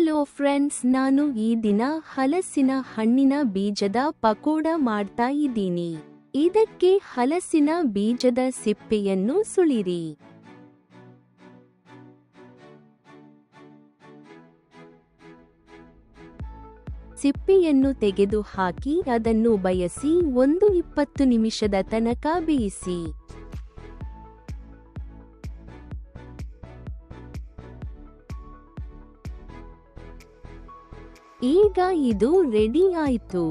Hello friends, ನಾನು ಈ ದಿನ ಹಲಸಿನ ಹಣ್ಣಿನ ಬೀಜದ ಪಕೋಡ ಮಾಡ್ತಾ ಇದ್ದೀನಿ. ಇದಕ್ಕೆ ಹಲಸಿನ ಬೀಜದ ಸಿಪ್ಪೆಯನ್ನು ಸುಳಿರಿ. ಸಿಪ್ಪೆಯನ್ನು ತೆಗೆದು ಹಾಕಿ ಅದನ್ನು ಬಯಸಿ 20 ನಿಮಿಷದ ತನಕ ಬೇಯಿಸಿ. ಈಗ ಇದು ರೆಡಿ ಆಯಿತು.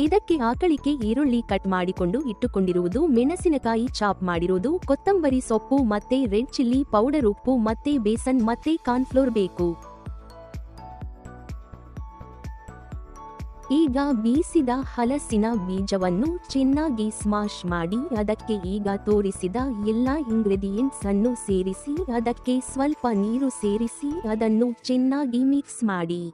ಇದಕ್ಕೆ ಹಾಕಲಿಕ್ಕೆ ಈರುಳ್ಳಿ ಕಟ್ ಮಾಡಿಕೊಂಡು ಇಟ್ಟುಕೊಂಡಿರುವುದು, ಮೆಣಸಿನಕಾಯಿ ಚಾಪ್ ಮಾಡಿರುವುದು, ಕೊತ್ತಂಬರಿ ಸೊಪ್ಪು ಮತ್ತೆ ರೆಡ್ ಚಿಲ್ಲಿ ಪೌಡರ್, ಉಪ್ಪು ಮತ್ತೆ ಬೇಸನ್ ಮತ್ತೆ ಕಾರ್ನ್ಫ್ಲೋರ್ ಬೇಕು. ಈಗ ಬೀಸಿದ ಹಲಸಿನ ಬೀಜವನ್ನು ಚೆನ್ನಾಗಿ ಸ್ಮಾಶ್ ಮಾಡಿ ಅದಕ್ಕೆ ಈಗ ತೋರಿಸಿದ ಎಲ್ಲ ಇಂಗ್ರೀಡಿಯೆಂಟ್ಸ್ ಅನ್ನು ಸೇರಿಸಿ ಅದಕ್ಕೆ ಸ್ವಲ್ಪ ನೀರು ಸೇರಿಸಿ ಅದನ್ನು ಚೆನ್ನಾಗಿ ಮಿಕ್ಸ್ ಮಾಡಿ.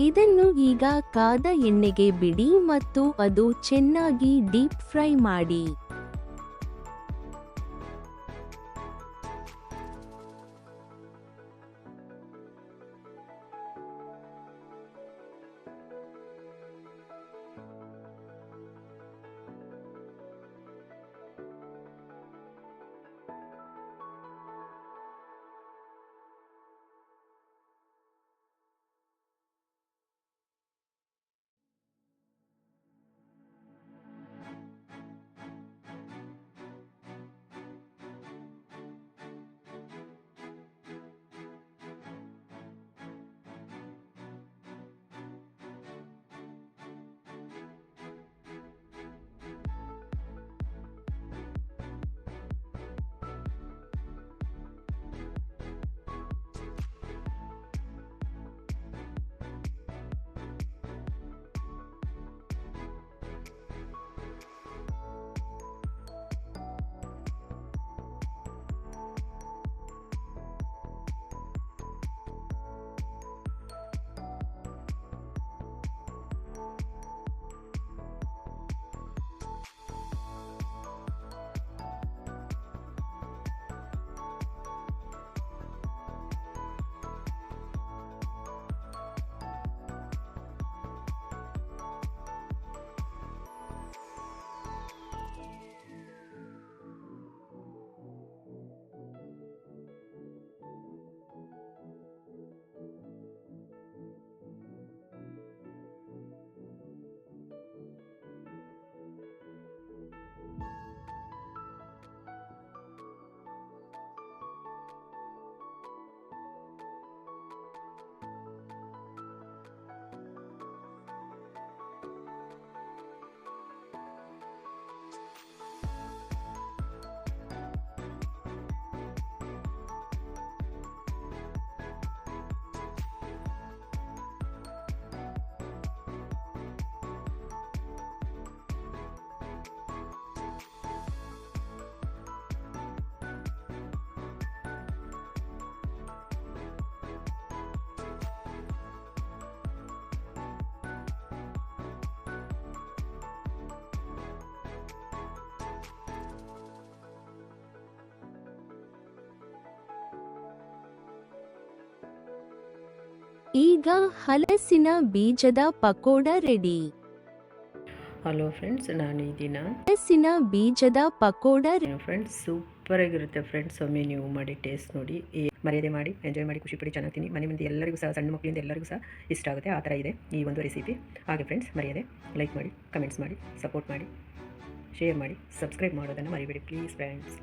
ಇದನ್ನು ಈಗ ಕಾದ ಎಣ್ಣೆಗೆ ಬಿಡಿ ಮತ್ತು ಅದು ಚೆನ್ನಾಗಿ ಡೀಪ್ ಫ್ರೈ ಮಾಡಿ. ಈಗ ಹಲಸಿನ ಬೀಜದ ಪಕೋಡ ರೆಡಿ. ಹಲೋ ಫ್ರೆಂಡ್ಸ್, ನಾನು ಈ ದಿನ ಹಲಸಿನ ಬೀಜದ ಪಕೋಡ ಫ್ರೆಂಡ್ಸ್ ಸೂಪರ್ ಆಗಿರುತ್ತೆ ಫ್ರೆಂಡ್ಸ್. ಒಮ್ಮೆ ನೀವು ಮಾಡಿ ಟೇಸ್ಟ್ ನೋಡಿ, ಮರ್ಯಾದೆ ಮಾಡಿ ಎಂಜಾಯ್ ಮಾಡಿ ಖುಷಿ ಪಡಿ ಚೆನ್ನಾಗಿ ತಿನ್ನಿ. ಮನೆ ಮಂದಿ ಎಲ್ಲರಿಗೂ ಸಹ, ಸಣ್ಣ ಮಕ್ಕಳಿಂದ ಎಲ್ಲರಿಗೂ ಸಹ ಇಷ್ಟ ಆಗುತ್ತೆ. ಆ ಥರ ಇದೆ ಈ ಒಂದು ರೆಸಿಪಿ. ಹಾಗೆ ಫ್ರೆಂಡ್ಸ್, ಮರ್ಯಾದೆ ಲೈಕ್ ಮಾಡಿ, ಕಮೆಂಟ್ಸ್ ಮಾಡಿ, ಸಪೋರ್ಟ್ ಮಾಡಿ. ಶೇರ್ ಮಾಡಿ, ಸಬ್ಸ್ಕ್ರೈಬ್ ಮಾಡೋದನ್ನು ಮರಿಬೇಡಿ ಪ್ಲೀಸ್ ಫ್ರೆಂಡ್ಸ್.